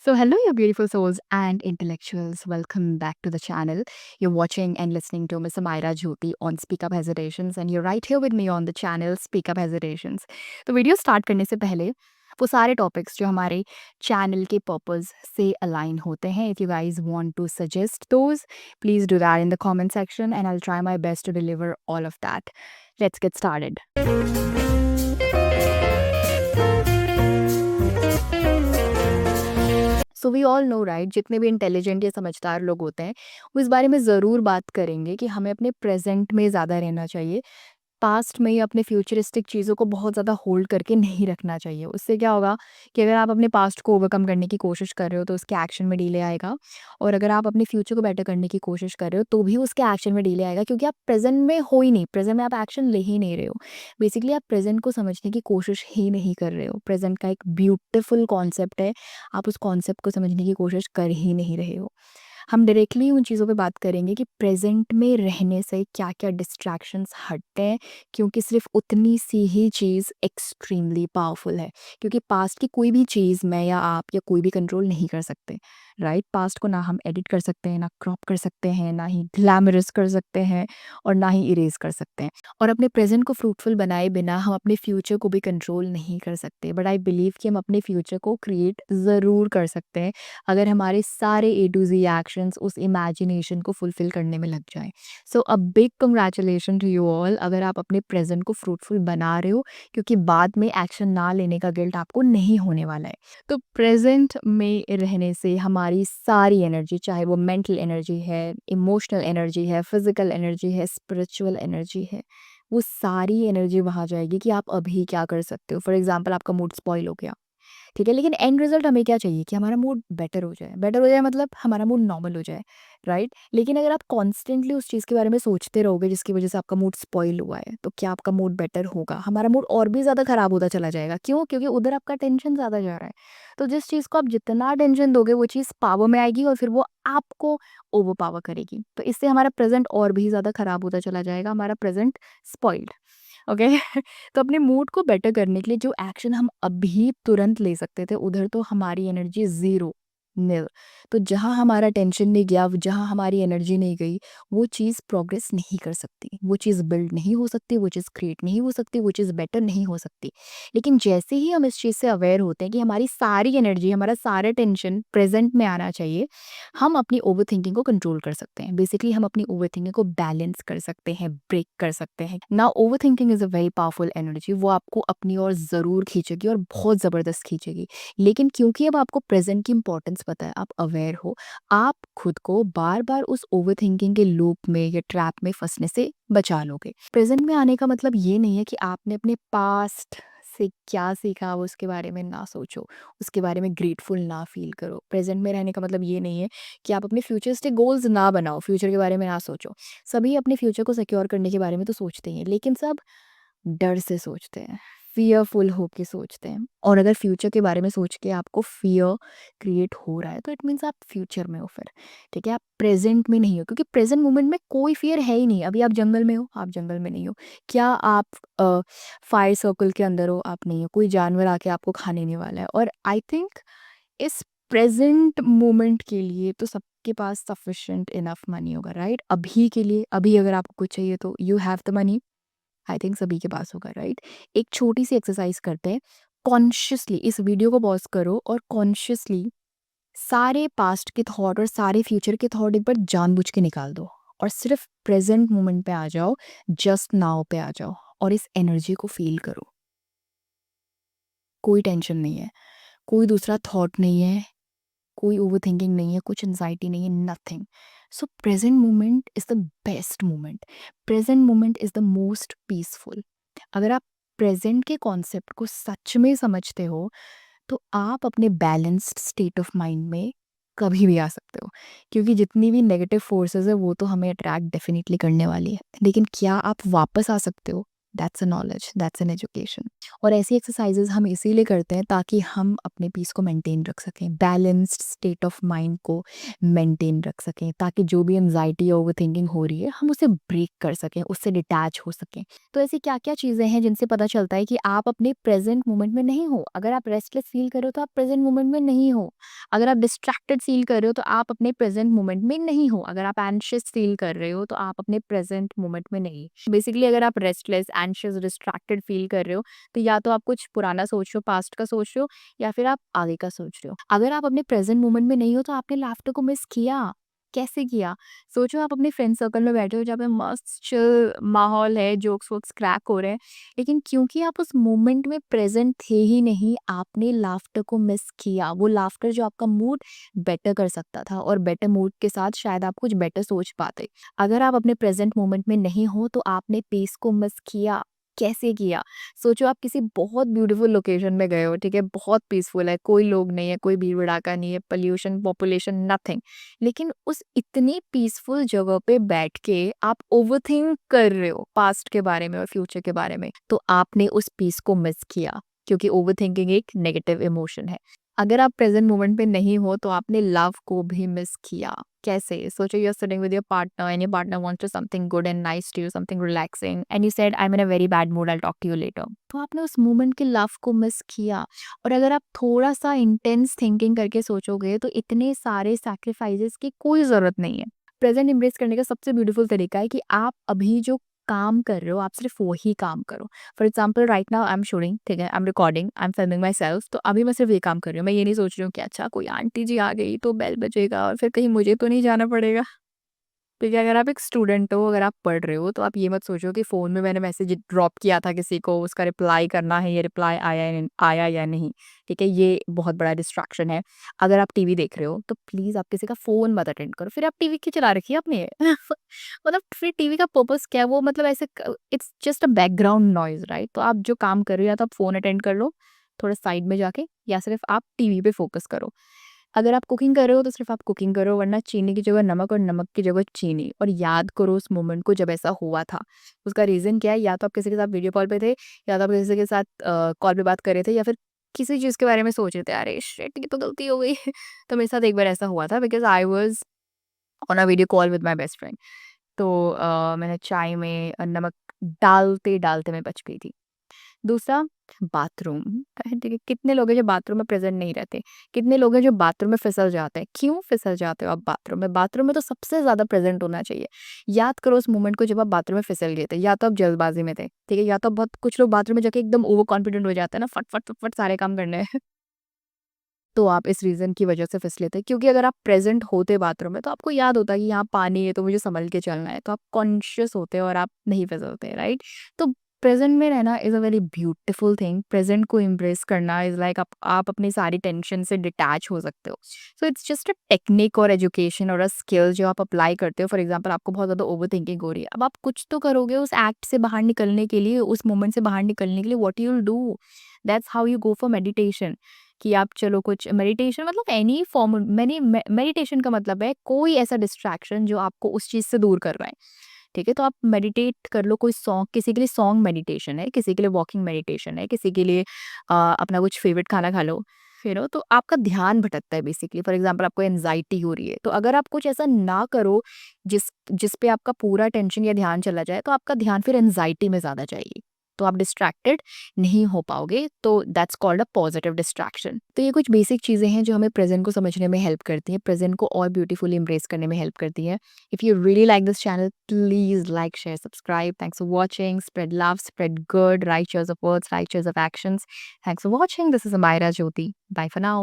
So, hello, you beautiful souls and intellectuals. Welcome back to the channel. You're watching and listening to Miss Amira Jyoti on Speak Up Hesitations, and you're right here with me on the channel Speak Up Hesitations. तो video start करने से पहले वो सारे topics जो हमारे channel के purpose से अलाइन होते हैं, if you guys want to suggest those, please do that in the comment section and I will try my best to deliver all of that. Let's get started. So we all know right, जितने भी intelligent या समझदार लोग होते हैं वो इस बारे में ज़रूर बात करेंगे कि हमें अपने प्रेजेंट में ज़्यादा रहना चाहिए. पास्ट में या अपने फ्यूचरिस्टिक चीज़ों को बहुत ज़्यादा होल्ड करके नहीं रखना चाहिए. उससे क्या होगा कि अगर आप अपने पास्ट को ओवरकम करने की कोशिश कर रहे हो तो उसके एक्शन में डिले आएगा, और अगर आप अपने फ्यूचर को बेटर करने की कोशिश कर रहे हो तो भी उसके एक्शन में डिले आएगा, क्योंकि आप प्रेजेंट में हो ही नहीं. प्रेजेंट में आप एक्शन ले ही नहीं रहे हो. बेसिकली आप प्रेजेंट को समझने की कोशिश ही नहीं कर रहे हो. प्रेजेंट का एक ब्यूटिफुल कॉन्सेप्ट है, आप उस कॉन्सेप्ट को समझने की कोशिश कर ही नहीं रहे हो. हम डायरेक्टली उन चीज़ों पे बात करेंगे कि प्रेजेंट में रहने से क्या-क्या डिस्ट्रैक्शंस हटते हैं, क्योंकि सिर्फ उतनी सी ही चीज़ एक्सट्रीमली पावरफुल है. क्योंकि पास्ट की कोई भी चीज़ मैं या आप या कोई भी कंट्रोल नहीं कर सकते, राइट? पास्ट को ना हम एडिट कर सकते हैं, ना क्रॉप कर सकते हैं, ना ही ग्लैमरस कर सकते हैं, और ना ही इरेज कर सकते हैं. और अपने प्रेजेंट को फ्रूटफुल बनाए बिना हम अपने फ्यूचर को भी कंट्रोल नहीं कर सकते. बट आई बिलीव कि हम अपने फ्यूचर को क्रिएट ज़रूर कर सकते हैं अगर हमारे सारे ए टू जी एक्शंस उस इमेजिनेशन को फुलफिल करने में लग जाएं. So a big congratulation to you all अगर आप अपने प्रेजेंट को फ्रूटफुल बना रहे हो, क्योंकि बाद में एक्शन ना लेने का गिल्ट आपको नहीं होने वाला है. तो प्रेजेंट में रहने से हमारी सारी एनर्जी, चाहे वो मेंटल एनर्जी है, इमोशनल एनर्जी है, फिजिकल एनर्जी है, स्पिरिचुअल एनर्जी है, वो सारी एनर्जी वहाँ जाएगी कि आप अभी क्या कर सकते हो. फॉर एग्जाम्पल, आपका मूड स्पॉइल हो गया, ठीक है, लेकिन एंड रिजल्ट हमें क्या चाहिए कि हमारा मूड बेटर हो जाए. बेटर हो जाए मतलब हमारा मूड नॉर्मल हो जाए, राइट? लेकिन अगर आप कॉन्स्टेंटली उस चीज़ के बारे में सोचते रहोगे जिसकी वजह से आपका मूड स्पॉइल हुआ है, तो क्या आपका मूड बेटर होगा? हमारा मूड और भी ज़्यादा खराब होता चला जाएगा. क्यों? क्योंकि उधर आपका टेंशन ज़्यादा जा रहा है. तो जिस चीज़ को आप जितना टेंशन दोगे वो चीज़ पावर में आएगी और फिर वो आपको ओवर पावर करेगी. तो इससे हमारा प्रेजेंट और भी ज़्यादा खराब होता चला जाएगा, हमारा प्रेजेंट स्पॉइल्ड. ओके. तो अपने मूड को बेटर करने के लिए जो एक्शन हम अभी तुरंत ले सकते थे, उधर तो हमारी एनर्जी ज़ीरो, निल. तो जहाँ हमारा टेंशन नहीं गया, जहाँ हमारी एनर्जी नहीं गई, वो चीज़ प्रोग्रेस नहीं कर सकती, वो चीज़ बिल्ड नहीं हो सकती, वो चीज़ क्रिएट नहीं हो सकती, वो चीज़ बेटर नहीं हो सकती. लेकिन जैसे ही हम इस चीज़ से अवेयर होते हैं कि हमारी सारी एनर्जी, हमारा सारा टेंशन प्रेजेंट में आना चाहिए, हम अपनी ओवर थिंकिंग को कंट्रोल कर सकते हैं. बेसिकली हम अपनी ओवर थिंकिंग को बैलेंस कर सकते हैं, ब्रेक कर सकते हैं ना. Over thinking is a very powerful energy, वो आपको अपनी ओर ज़रूर खींचेगी और बहुत ज़बरदस्त खींचेगी. लेकिन क्योंकि अब आपको प्रेजेंट की इंपॉर्टेंस पता है, आप अवेयर हो, आप खुद को बार बार उस ओवर थिंकिंग के लूप में या ट्रैप में फंसने से बचा लोगे. प्रेजेंट में आने का मतलब ये नहीं है कि आपने अपने पास्ट से क्या सीखा वो उसके बारे में ना सोचो, उसके बारे में ग्रेटफुल ना फील करो. प्रेजेंट में रहने का मतलब ये नहीं है कि आप अपने फ्यूचरिस्टिक गोल्स ना बनाओ, फ्यूचर के बारे में ना सोचो. सभी अपने फ्यूचर को सिक्योर करने के बारे में तो सोचते ही हैं, लेकिन सब डर से सोचते हैं, फ़ियरफुल होके सोचते हैं. और अगर फ्यूचर के बारे में सोच के आपको फ़ियर क्रिएट हो रहा है, तो इट मीन्स आप फ्यूचर में हो फिर, ठीक है? आप प्रेज़ेंट में नहीं हो, क्योंकि प्रेज़ेंट मोमेंट में कोई फ़ियर है ही नहीं. अभी आप जंगल में हो, आप जंगल में नहीं हो. क्या आप फायर सर्कल के अंदर हो? आप नहीं हो. कोई जानवर आके आपको खाने नहीं वाला है. और आई थिंक इस प्रेज़ेंट मोमेंट के लिए तो सबके पास सफिशिएंट इनफ मनी होगा, राइट? अभी के लिए, अभी अगर आपको कुछ चाहिए तो you have the money. I think सभी के पास होगा, राइट? एक छोटी सी एक्सरसाइज करते हैं. कॉन्शियसली इस वीडियो को पॉज करो और कॉन्शियसली सारे पास्ट के थॉट और सारे फ्यूचर के थॉट एक बार जानबूझ के निकाल दो, और सिर्फ प्रेजेंट मोमेंट पे आ जाओ, जस्ट नाउ पे आ जाओ, और इस एनर्जी को फील करो. कोई टेंशन नहीं है, कोई दूसरा थॉट नहीं है, कोई ओवरथिंकिंग नहीं है, कुछ एंजाइटी नहीं है, nothing. So present moment is the best moment. Present moment is the most peaceful. अगर आप प्रेजेंट के कॉन्सेप्ट को सच में समझते हो, तो आप अपने बैलेंस्ड स्टेट ऑफ माइंड में कभी भी आ सकते हो. क्योंकि जितनी भी नेगेटिव फोर्सेस है वो तो हमें अट्रैक्ट डेफिनेटली करने वाली है, लेकिन क्या आप वापस आ सकते हो? That's a knowledge, that's an education. और ऐसी एक्सरसाइजेज हम इसीलिए करते हैं ताकि हम अपने पीस को मेंटेन रख सकें, बैलेंस्ड स्टेट ऑफ माइंड को मेंटेन रख सकें, ताकि जो भी एंजाइटी या ओवर थिंकिंग हो रही है हम उसे ब्रेक कर सकें, उससे डिटैच हो सकें। तो ऐसी क्या क्या चीज़ें हैं जिनसे पता चलता है कि आप अपने प्रेजेंट मोमेंट में नहीं हो? अगर आप रेस्टलेस फील कर रहे हो तो आप प्रेजेंट मोमेंट में नहीं हो। अगर आप डिस्ट्रैक्टेड फील कर रहे हो तो आप अपने प्रेजेंट मोमेंट में नहीं हो। अगर आप एंशियस फील कर रहे हो तो आप अपने प्रेजेंट मोमेंट में नहीं। बेसिकली अगर आप रेस्टलेस, एंशियस, डिस्ट्रैक्टेड फील कर रहे हो तो या तो आप कुछ पुराना सोच रहे हो, पास्ट का सोच रहे हो, या फिर आप आगे का सोच रहे हो। अगर आप अपने प्रेजेंट मोमेंट में नहीं हो तो आपने लाफ्टर को मिस किया। कैसे किया? सोचो आप अपने फ्रेंड सर्कल में बैठे हो जहाँ पे मस्त चिल माहौल है, जोक्स वोक्स क्रैक हो रहे हैं, लेकिन क्योंकि आप उस मोमेंट में प्रेजेंट थे ही नहीं, आपने लाफ्टर को मिस किया। वो लाफ्टर जो आपका मूड बेटर कर सकता था, और बेटर मूड के साथ शायद आप कुछ बेटर सोच पाते। अगर आप अपने प्रेजेंट मोमेंट में नहीं हो तो आपने पीस को मिस किया। कैसे किया? सोचो आप किसी बहुत ब्यूटीफुल लोकेशन में गए हो, ठीक है? बहुत पीसफुल है, कोई लोग नहीं है, कोई भीड़-भड़ाका नहीं है, पॉल्यूशन, पॉपुलेशन, नथिंग। लेकिन उस इतनी पीसफुल जगह पे बैठ के आप ओवरथिंक कर रहे हो पास्ट के बारे में और फ्यूचर के बारे में, तो आपने उस पीस को मिस किया, क्योंकि ओवरथिंकिंग एक नेगेटिव इमोशन है। अगर आप प्रेजेंट मोमेंट पे नहीं हो तो आपने लव को भी मिस किया। कैसे? सोचो you are sitting with your partner and your partner wants to something good and nice to you, something relaxing, and you said I am in a very bad mood, I will talk to you later. तो आपने उस moment के love को miss किया। और अगर आप थोड़ा-सा इंटेंस थिंकिंग करके सोचोगे तो इतने सारे सैक्रिफाइसेस की कोई ज़रूरत नहीं है। प्रेज़ेंट एम्ब्रेस करने का सबसे ब्यूटीफुल तरीका है कि आप अभी जो काम कर रहे हो, आप सिर्फ़ वही काम करो। For example right now I am shooting, ठीक है? I am recording, I am filming my self, तो अभी मैं सिर्फ़ ये काम कर रही हूँ। मैं ये नहीं सोच रही हूँ कि अच्छा कोई आंटी जी आ गई तो बेल बजेगा और फिर कहीं मुझे तो नहीं जाना पड़ेगा। देखिए, अगर आप एक स्टूडेंट हो, अगर आप पढ़ रहे हो, तो आप ये मत सोचो कि फ़ोन में मैंने मैसेज ड्रॉप किया था किसी को, उसका रिप्लाई करना है, ये रिप्लाई आया या नहीं, ठीक है? ये बहुत बड़ा डिस्ट्रैक्शन है। अगर आप टीवी देख रहे हो, तो प्लीज़ आप किसी का फ़ोन मत अटेंड करो, फिर आप टीवी क्यों चला रखी है आपने? मतलब फिर टीवी का पर्पज़ क्या है? वो मतलब ऐसे क it's just a background noise, right? तो आप जो काम कर रहे हो या तो आप फ़ोन अटेंड कर लो, थोड़ा साइड में जाके, या सिर्फ़ आप टीवी पे फ़ोकस करो। अगर आप कुकिंग कर रहे हो तो सिर्फ आप कुकिंग करो, वरना चीनी की जगह नमक और नमक की जगह चीनी, और याद करो उस मोमेंट को जब ऐसा हुआ था। उसका रीज़न क्या है? या तो आप किसी के साथ वीडियो कॉल पे थे, या तो आप किसी के साथ कॉल पे बात कर रहे थे, या फिर किसी चीज़ के बारे में सोच रहे थे, अरे शिट! ये तो गलती हो गई। तो मेरे साथ एक बार ऐसा हुआ था, because I was on a video call with my best friend. तो मैंने चाय में नमक डालते-डालते मैं बच गई थी। दूसरा, बाथरूम। ठीक है, कितने लोग हैं जो बाथरूम में प्रेज़ेंट नहीं रहते? कितने लोग हैं जो बाथरूम में फिसल जाते हैं? क्यों फिसल जाते हो आप बाथरूम में? बाथरूम में तो सबसे ज़्यादा प्रेज़ेंट होना चाहिए। याद करो उस मोमेंट को जब आप बाथरूम में फिसल गए थे, या तो आप जल्दबाज़ी में थे, ठीक है? या तो बहुत कुछ लोग बाथरूम में जाके एकदम ओवर कॉन्फिडेंट हो जाते हैं ना, फट, फट, फट, फट सारे काम करने हैं। तो आप इस रीज़न की वजह से फिसले थे, क्योंकि अगर आप प्रेज़ेंट होते बाथरूम में तो आपको याद होता कि यहाँ पानी है तो मुझे सँभल के चलना है, तो आप कॉन्शियस होते और आप नहीं फिसलते, राइट? तो प्रेज़ेंट में रहना is a very beautiful thing. Present को एम्ब्रेस करना इज़ लाइक आप अपनी सारी टेंशन से डिटैच हो सकते हो। So it's just a technique और एजुकेशन और अ स्किल जो आप अप्लाई करते हो। फॉर एग्ज़ाम्पल आपको बहुत ज़्यादा ओवरथिंकिंग हो रही है। अब आप कुछ तो करोगे उस एक्ट से बाहर निकलने के लिए, उस मोमेंट से बाहर निकलने के लिए। What you will do? That's how you go for meditation. कि आप चलो कुछ मेडिटेशन, मतलब एनी फॉर्म, मेडिटेशन का मतलब है कोई ऐसा डिस्ट्रैक्शन जो आपको उस चीज़ से दूर कर रहा है, ठीक है? तो आप मेडिटेट कर लो, कोई सॉन्ग, किसी के लिए सॉन्ग मेडिटेशन है, किसी के लिए वॉकिंग मेडिटेशन है, किसी के लिए अपना कुछ फेवरेट खाना खा लो, तो आपका ध्यान भटकता है बेसिकली। फॉर एग्जांपल आपको एंजाइटी हो रही है, तो अगर आप कुछ ऐसा ना करो जिस जिस पे आपका पूरा टेंशन या ध्यान चला जाए, तो आपका ध्यान फिर एंजाइटी में ज़्यादा जाएगी, तो आप डिस्ट्रैक्टेड नहीं हो पाओगे। तो that's called a positive distraction. तो ये कुछ बेसिक चीज़ें हैं जो हमें प्रेजेंट को समझने में हेल्प करती हैं, प्रेजेंट को और ब्यूटीफुली एम्ब्रेस करने में हेल्प करती हैं। If you really like this channel, please like, share, subscribe. Thanks for watching. Spread love, spread good, right choice of words, right choice of actions. Thanks for watching. This is Amira Jyoti. Bye for now.